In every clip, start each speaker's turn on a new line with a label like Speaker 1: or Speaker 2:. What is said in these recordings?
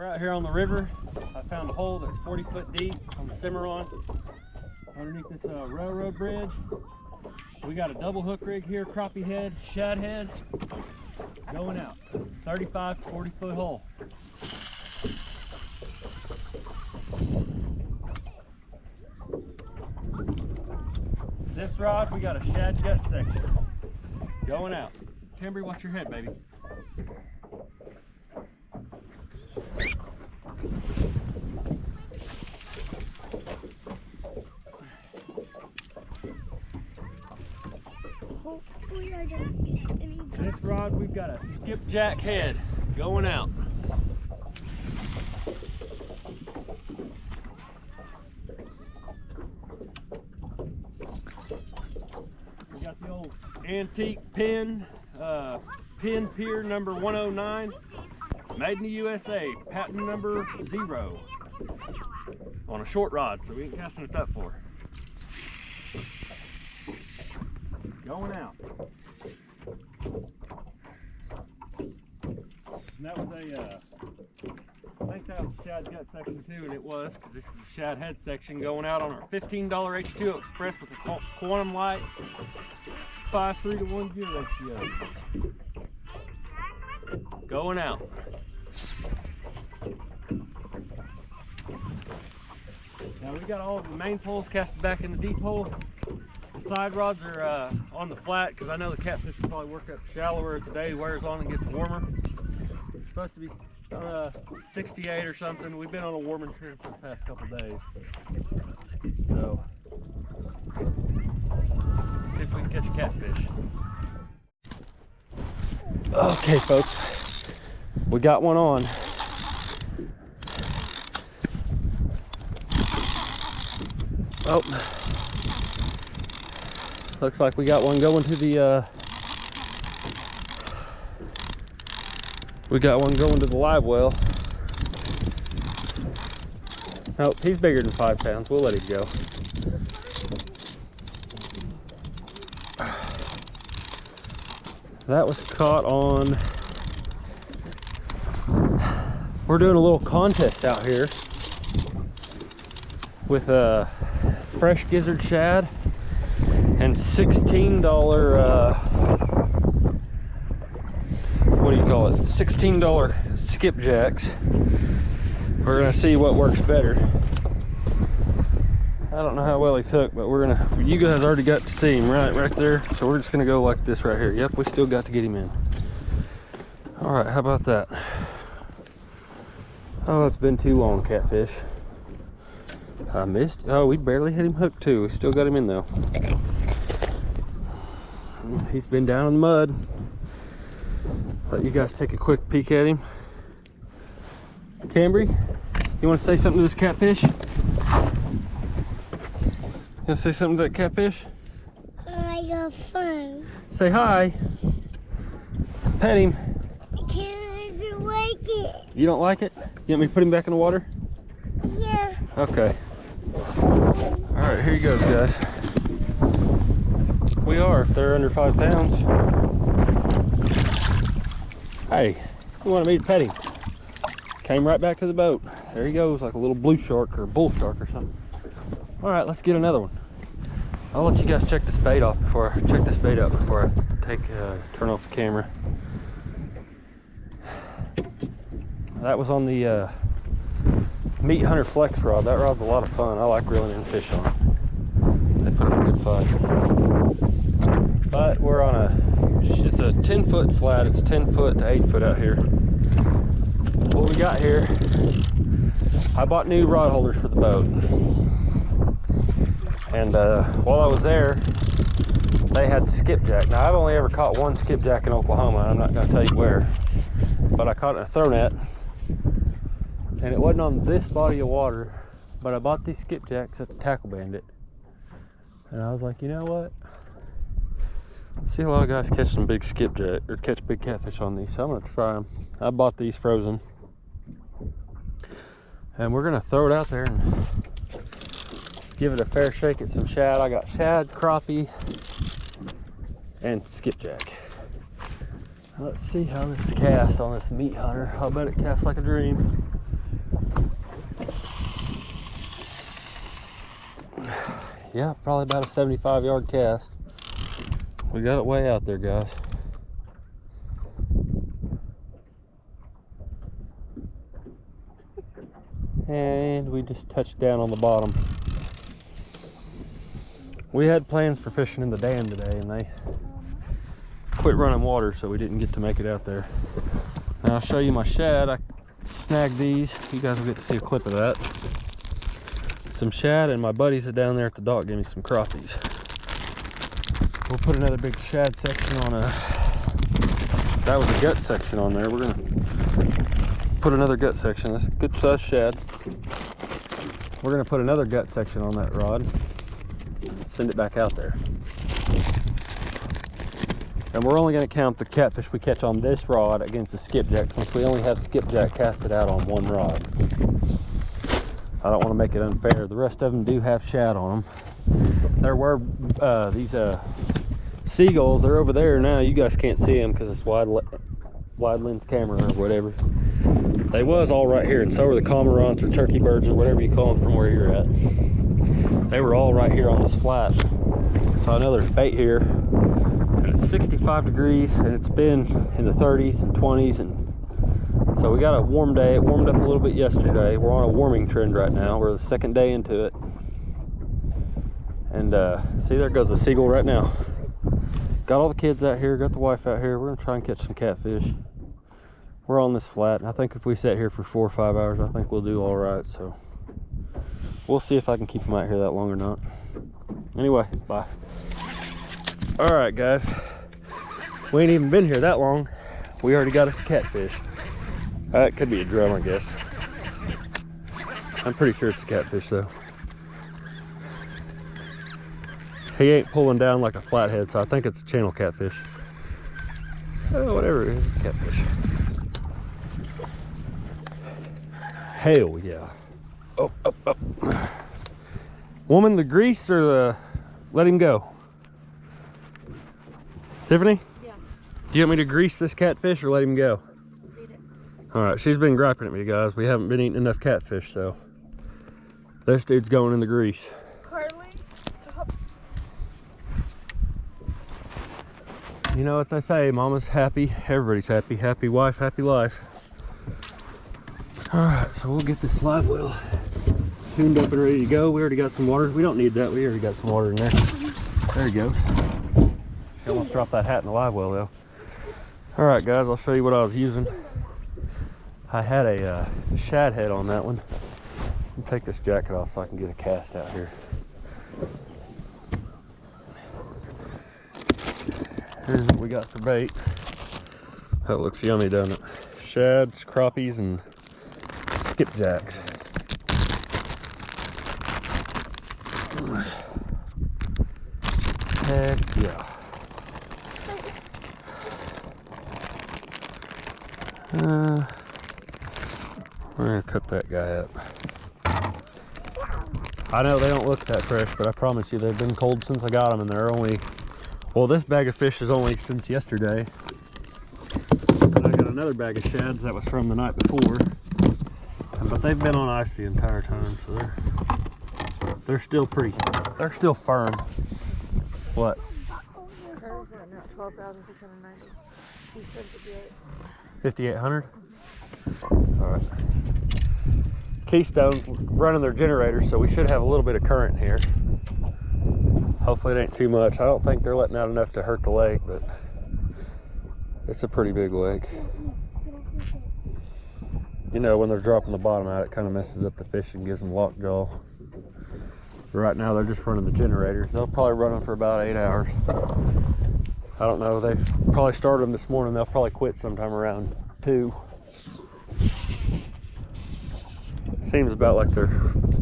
Speaker 1: We're out here on the river. I found a hole that's 40 foot deep on the Cimarron underneath this railroad bridge. We got a double hook rig here, crappie head, shad head, going out. 35 to 40 foot hole. This rod, we got a shad gut section going out. Kimberly, watch your head, baby.
Speaker 2: Hopefully I didn't see any.
Speaker 1: This rod, we've got a skipjack head going out. We got the old antique pin, pin pier number 109, made in the USA, patent number 0, on a short rod, so we ain't casting it that far. Going out. And that was a, I think that was a shad gut section too, and it was, because this is a shad head section going out on our $15 H2O Express with a quantum light 5:3 to 1 gear ratio. Going out. Now we got all of the main poles casted back in the deep hole. The side rods are on the flat because I know the catfish will probably work up shallower as the day wears on and gets warmer. It's supposed to be 68 or something. We've been on a warming trip for the past couple days. So, see if we can catch a catfish. Okay, folks, we got one on. Oh, looks like we got one going to the live well. Nope, he's bigger than 5 pounds. We'll let him go. That was caught on, we're doing a little contest out here with a fresh gizzard shad and $16 what do you call it, $16 skipjacks. We're gonna see what works better. I don't know how well he's hooked, but you guys already got to see him right there, so we're just gonna go like this right here. Yep, we still got to get him in. All right, how about that? Oh, it's been too long, catfish. I missed. Oh, we barely hit him hooked too. We still got him in though. He's been down in the mud. Let you guys take a quick peek at him. Cambry, you want to say something to this catfish? You want to say something to that catfish?
Speaker 2: I got fun.
Speaker 1: Say hi. Pet him.
Speaker 2: I can't like it.
Speaker 1: You don't like it? You want me to put him back in the water?
Speaker 2: Yeah.
Speaker 1: Okay. All right, here he goes, guys. We are, if they're under 5 pounds. Hey, you wanted me to pet him. Came right back to the boat. There he goes, like a little blue shark or bull shark or something. All right, let's get another one. I'll let you guys check this bait out before I turn off the camera. That was on the Meat Hunter Flex rod. That rod's a lot of fun. I like reeling in fish on it. They put up a good fight. But we're on it's a 10 foot flat. It's 10 foot to 8 foot out here. What we got here, I bought new rod holders for the boat. And while I was there, they had skipjack. Now, I've only ever caught one skipjack in Oklahoma. I'm not going to tell you where. But I caught it in a throw net. And it wasn't on this body of water. But I bought these skipjacks at the Tackle Bandit. And I was like, you know what? I see a lot of guys catch some big skipjack, or catch big catfish on these. So I'm going to try them. I bought these frozen. And we're going to throw it out there and give it a fair shake at some shad. I got shad, crappie, and skipjack. Let's see how this casts on this Meat Hunter. I bet it casts like a dream. Yeah, probably about a 75-yard cast. We got it way out there, guys. And we just touched down on the bottom. We had plans for fishing in the dam today, and they quit running water, so we didn't get to make it out there. Now I'll show you my shad. I snagged these. You guys will get to see a clip of that. Some shad, and my buddies are down there at the dock gave me some crappies. We'll put another big shad section on that was a gut section on there. We're gonna put another gut section. That's a good size shad. We're gonna put another gut section on that rod. Send it back out there. And we're only going to count the catfish we catch on this rod against the skipjack, since we only have skipjack casted out on one rod. I don't want to make it unfair. The rest of them do have shad on them. There were these seagulls. They're over there now. You guys can't see them because it's wide lens camera or whatever. They was all right here, and so were the cormorants or turkey birds or whatever you call them from where you're at. They were all right here on this flat. So I know there's bait here. And it's 65 degrees, and it's been in the 30s and 20s, and so we got a warm day. It warmed up a little bit yesterday. We're on a warming trend right now. We're the second day into it. And see, there goes the seagull right now. Got all the kids out here, got the wife out here. We're gonna try and catch some catfish. We're on this flat. I think if we sit here for 4 or 5 hours, I think we'll do all right. So we'll see if I can keep them out here that long or not. Anyway, bye. All right, guys. We ain't even been here that long. We already got us a catfish. It could be a drum, I guess. I'm pretty sure it's a catfish, though. He ain't pulling down like a flathead, so I think it's a channel catfish. Oh, whatever it is, it's a catfish. Hell yeah. Oh, oh, oh. Woman, the grease or the let him go? Tiffany?
Speaker 3: Yeah.
Speaker 1: Do you want me to grease this catfish or let him go?
Speaker 3: Let's eat it.
Speaker 1: All right, she's been griping at me, guys. We haven't been eating enough catfish, so this dude's going in the grease.
Speaker 3: Carly, stop.
Speaker 1: You know what they say, mama's happy, everybody's happy. Happy wife, happy life. All right, so we'll get this live well tuned up and ready to go. We already got some water. We don't need that. We already got some water in there. There he goes. She almost dropped that hat in the live well, though. All right, guys, I'll show you what I was using. I had a shad head on that one. Let me take this jacket off so I can get a cast out here. Here's what we got for bait. That looks yummy, doesn't it? Shads, crappies, and skipjacks. Heck yeah. We're gonna cut that guy up. I know they don't look that fresh, but I promise you they've been cold since I got them, and they're only, well, this bag of fish is only since yesterday. And I got another bag of shads that was from the night before, but they've been on ice the entire time, so they're still they're still firm. What?
Speaker 3: Hers at now 12,690. He said 58.
Speaker 1: 5,800? All right. Keystone's running their generator, so we should have a little bit of current here. Hopefully it ain't too much. I don't think they're letting out enough to hurt the lake, but it's a pretty big lake. You know, when they're dropping the bottom out, it kind of messes up the fish and gives them lockjaw. Right now they're just running the generators. They'll probably run them for about 8 hours. I don't know, they probably started them this morning. They'll probably quit sometime around 2. Seems about like their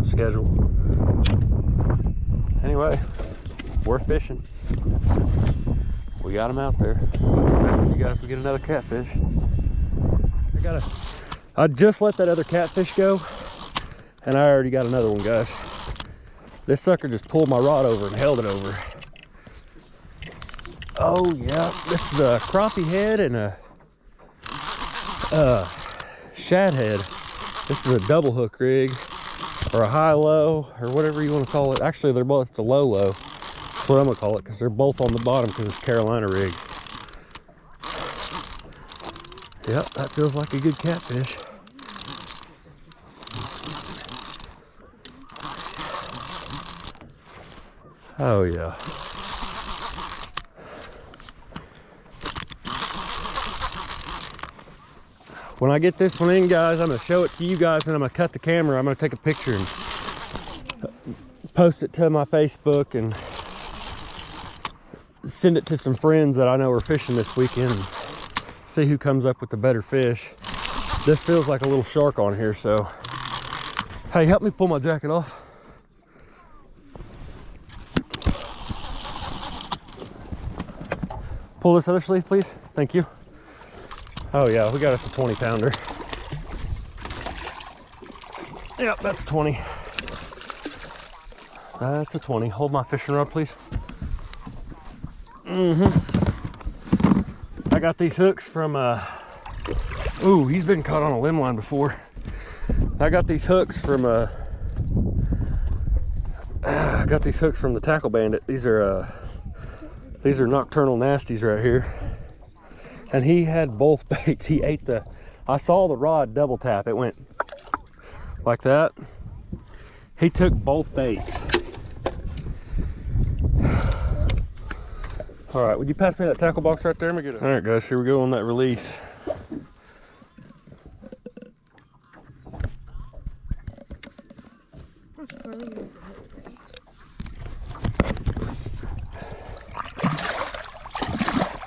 Speaker 1: schedule. Anyway, we're fishing. We got them out there. You guys will get another catfish. I just let that other catfish go, and I already got another one, guys. This sucker just pulled my rod over and held it over. Oh yeah, this is a crappie head and a shad head. This is a double hook rig. or a high-low, or whatever you want to call it. Actually, they're both, it's a low-low. That's what I'm gonna call it, because they're both on the bottom because it's Carolina rig. Yep, that feels like a good catfish. Oh yeah. When I get this one in, guys, I'm gonna show it to you guys, and I'm gonna cut the camera. I'm gonna take a picture and post it to my Facebook and send it to some friends that I know are fishing this weekend and see who comes up with the better fish. This feels like a little shark on here, so hey, help me pull my jacket off. Pull this other sleeve, please. Thank you. Oh yeah, we got us a 20 pounder. Yep, that's 20. That's a 20. Hold my fishing rod, please. I got these hooks from, ooh, he's been caught on a limb line before. I got these hooks from, I got these hooks from the Tackle Bandit. These are Nocturnal Nasties right here. And he had both baits. He ate the, I saw the rod double tap. It went like that. He took both baits. All right, would you pass me that tackle box right there? Let me get it. All right, guys, here we go on that release.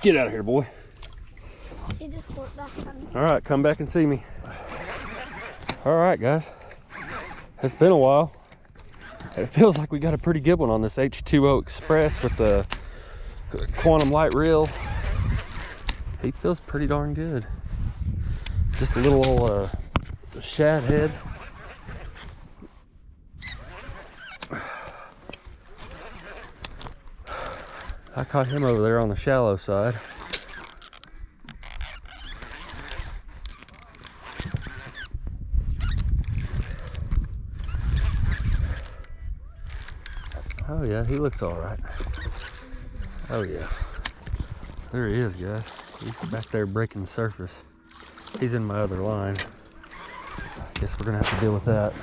Speaker 1: Get out of here, boy.
Speaker 2: He just walked back on me.
Speaker 1: All right, come back and see me. All right, guys. It's been a while. It feels like we got a pretty good one on this H2O Express with the Quantum Light reel. He feels pretty darn good. Just a little old shad head. I caught him over there on the shallow side. Oh yeah, he looks all right. Oh yeah. There he is, guys. He's back there breaking the surface. He's in my other line. I guess we're gonna have to deal with that.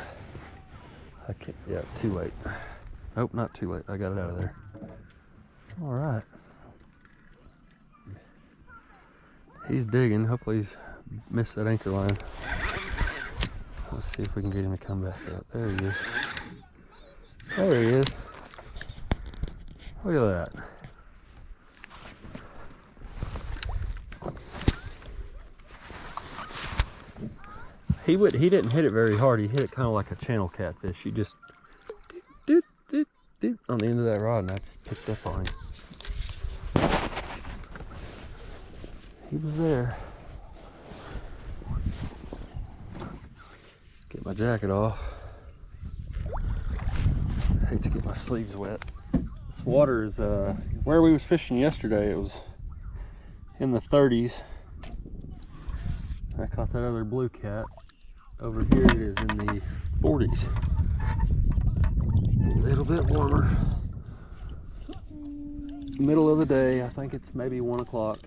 Speaker 1: I can't, yeah, too late. Nope, not too late. I got it out of there. All right. He's digging. Hopefully he's missed that anchor line. Let's see if we can get him to come back up. There he is. There he is. Look at that. He didn't hit it very hard. He hit it kind of like a channel catfish. He just doot, doot, doot, on the end of that rod, and I just picked up on him. He was there. Get my jacket off. I hate to get my sleeves wet. This water is where we was fishing yesterday. It was in the 30s. I caught that other blue cat. Over here it is in the 40s. A little bit warmer. Middle of the day. I think it's maybe 1 o'clock.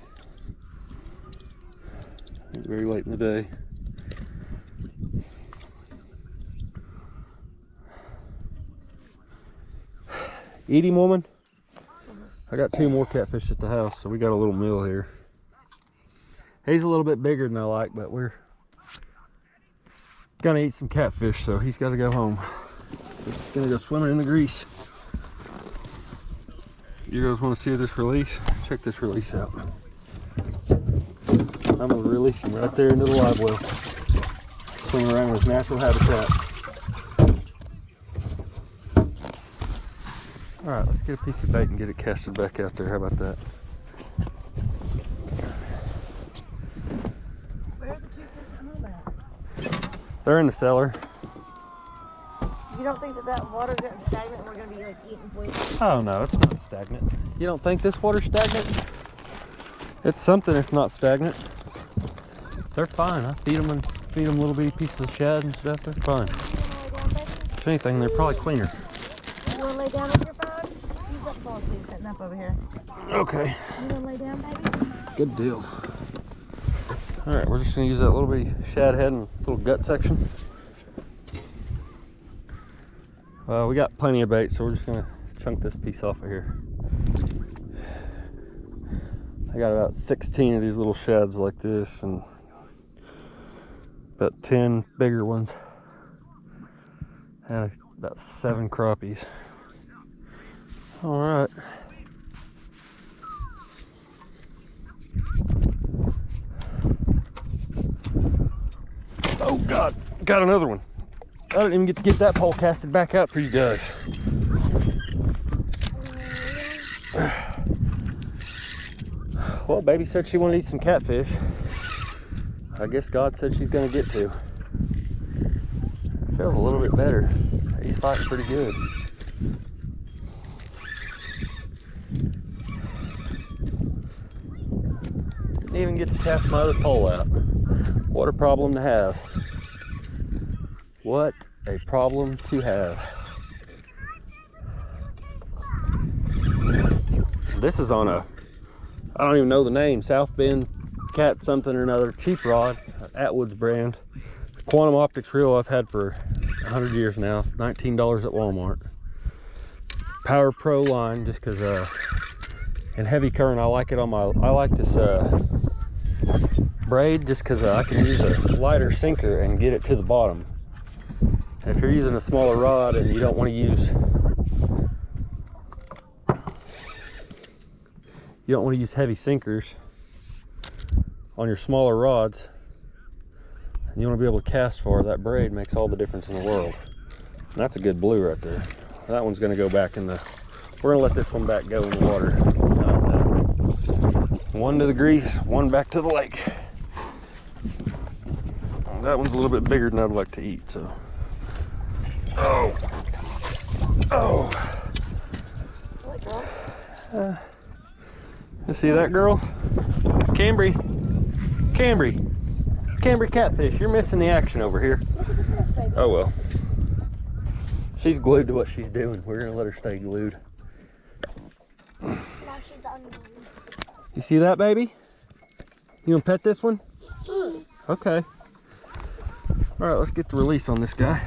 Speaker 1: Very late in the day. Eat him, woman. I got 2 more catfish at the house, so we got a little meal here. He's a little bit bigger than I like, but we're gonna eat some catfish, so he's got to go home. He's gonna go swimming in the grease. You guys want to see this release? Check this release out. I'm gonna release him right there into the live well. Swim around in his natural habitat. All right, let's get a piece of bait and get it casted back out there. How about that?
Speaker 3: Where are the 2 fish from at?
Speaker 1: They're in the cellar.
Speaker 3: You don't think that water's getting stagnant and we're going to be like eating poison?
Speaker 1: Oh no, it's not stagnant. You don't think this water's stagnant? It's something if not stagnant. They're fine. I feed them little bitty pieces of shad and stuff. They're fine. If anything, they're probably cleaner.
Speaker 3: You wanna lay down with your phone? Use that phone please, setting up over here.
Speaker 1: Okay.
Speaker 3: You wanna lay down, baby?
Speaker 1: Good deal. All right, we're just gonna use that little bitty shad head and little gut section. We got plenty of bait, so we're just gonna chunk this piece off of here. I got about 16 of these little shads like this and about 10 bigger ones and about 7 crappies. All right. Oh God, got another one. I didn't even get to get that pole casted back out for you guys. Well, baby said she wanted to eat some catfish. I guess God said she's gonna get to. Feels a little bit better. He's fighting pretty good. Didn't even get to cast my other pole out. What a problem to have. What a problem to have. This is on a, I don't even know the name, South Bend Cat something or another, cheap rod, Atwood's brand. Quantum Optics reel I've had for 100 years now, $19 at Walmart. Power Pro line, just because in heavy current I like it on my, I like this braid just because I can use a lighter sinker and get it to the bottom. If you're using a smaller rod and you don't want to use heavy sinkers on your smaller rods, and you want to be able to cast far, that braid makes all the difference in the world. And that's a good blue right there. That one's going to go back in the, we're going to let this one back go in the water. One to the grease, one back to the lake. That one's a little bit bigger than I'd like to eat, so. Oh. You see that, girls? Cambry catfish, you're missing the action over here. Oh well. She's glued to what she's doing. We're gonna let her stay glued.
Speaker 2: Now she's unglued.
Speaker 1: You see that, baby? You gonna pet this one? Okay. All right, let's get the release on this guy.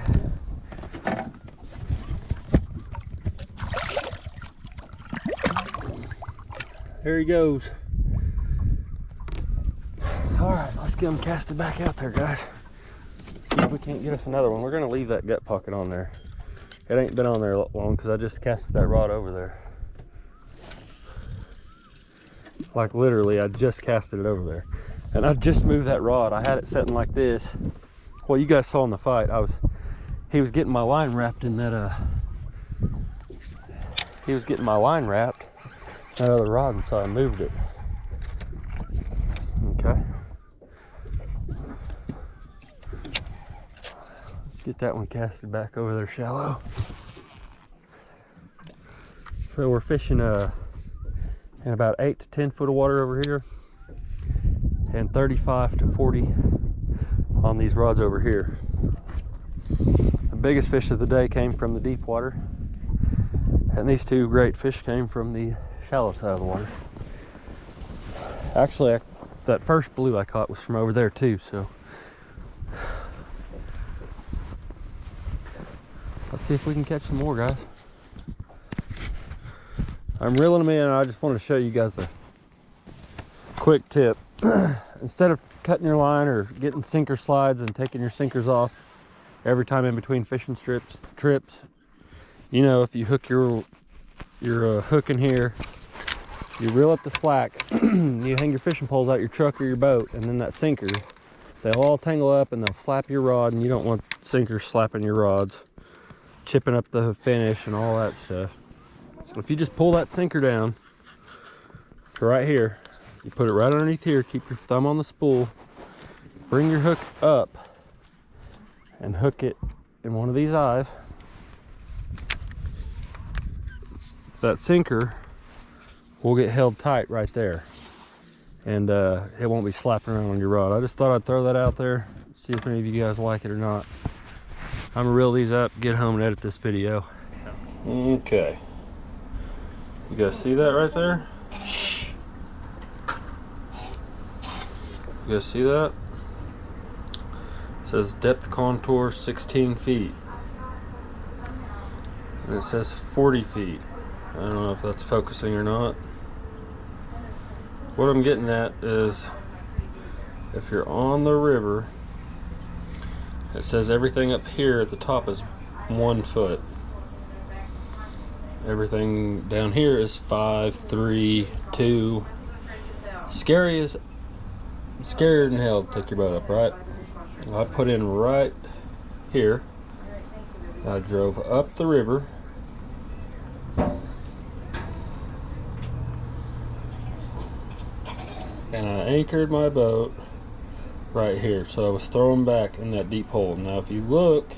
Speaker 1: There he goes. All right, let's get him casted back out there, guys. See if we can't get us another one. We're gonna leave that gut pocket on there. It ain't been on there long because I just casted that rod over there. Like literally, I just casted it over there. And I just moved that rod. I had it setting like this. Well, you guys saw in the fight, he was getting my line wrapped in that, he was getting my line wrapped in that other rod, and so I moved it. Okay. Let's get that one casted back over there shallow. So we're fishing in about 8 to 10 foot of water over here, and 35 to 40 on these rods over here. The biggest fish of the day came from the deep water, and these two great fish came from the shallow side of the water. Actually, that first blue I caught was from over there too, so let's see if we can catch some more, guys. I'm reeling them in, and I just wanted to show you guys a quick tip. Instead of cutting your line or getting sinker slides and taking your sinkers off every time in between fishing trips, you know, if you hook your hook in here, you reel up the slack, you hang your fishing poles out your truck or your boat, and then that sinker, they'll all tangle up and they'll slap your rod, and you don't want sinkers slapping your rods, chipping up the finish and all that stuff. So if you just pull that sinker down to right here, you put it right underneath here, keep your thumb on the spool, bring your hook up and hook it in one of these eyes. That sinker will get held tight right there, and it won't be slapping around on your rod. I just thought I'd throw that out there, see if any of you guys like it or not. I'm gonna reel these up, get home and edit this video. Okay. You guys see that right there? Shh. You guys see that? It says depth contour 16 feet. And it says 40 feet. I don't know if that's focusing or not. What I'm getting at is, if you're on the river, it says everything up here at the top is 1 foot. Everything down here is 5, 3, 2. Scarier than hell to take your boat up, right? I put in right here. I drove up the river. And I anchored my boat right here. So I was throwing back in that deep hole. Now if you look,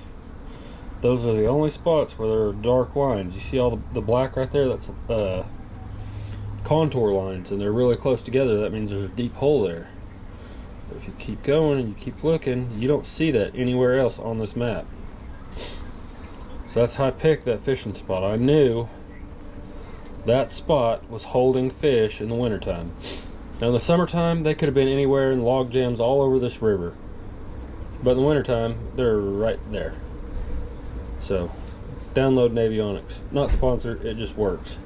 Speaker 1: those are the only spots where there are dark lines. You see all the black right there? That's contour lines, and they're really close together. That means there's a deep hole there. But if you keep going and you keep looking, you don't see that anywhere else on this map. So that's how I picked that fishing spot. I knew that spot was holding fish in the wintertime. Now in the summertime, they could have been anywhere in log jams all over this river. But in the wintertime, they're right there. So, download Navionics. Not sponsored, it just works.